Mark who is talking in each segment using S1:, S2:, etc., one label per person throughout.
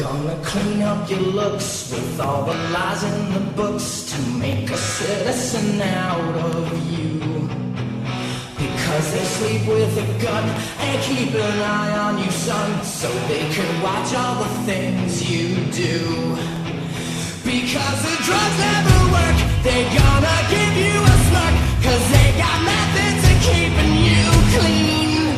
S1: Gonna clean up your looks with all the lies in the books to make a citizen out of you. Because they sleep with a gun and keep an eye on you, son, so they can watch all the things you do. Because the drugs never work, they gonna give you a smirk, cause they got methods of keeping you clean.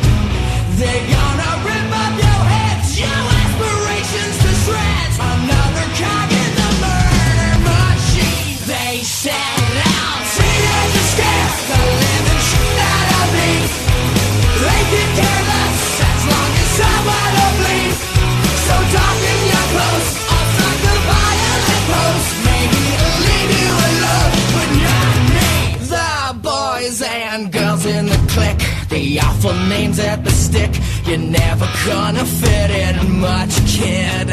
S1: They gonna rip up your heads, your aspirations to shreds. Another cog in the murder machine. They set out freedom to scare the living shit out of me. They can care less as long as someone will bleed. So darken your clothes, I'll strike the violent pose. Maybe it'll leave you alone, but not me. The boys and girls in the clique, the awful names at the stick. You're never gonna fit in much, kid.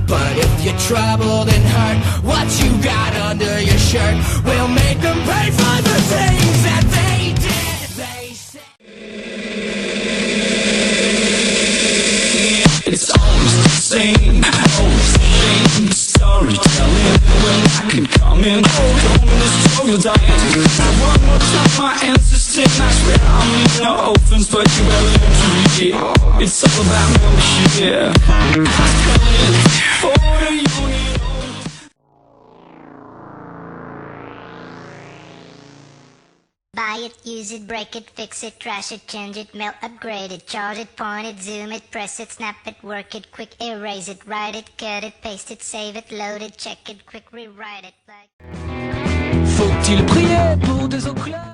S1: But if you're troubled and hurt, what you got under your shirt will make them pay for the things that they did. They said
S2: it's always the same, always the same storytelling. When I can come in, hold on this total dying. One more time, my ancestors, I swear I mean no offense, but you elementary. It's all about membership. For the union.
S3: Buy it, use it, break it, fix it, trash it, change it, melt, upgrade it, charge it, point it, zoom it, press it, snap it, work it, quick erase it, write it, cut it, paste it, save it, load it, check it, quick rewrite it.
S2: Faut-il prier pour des eaux claires?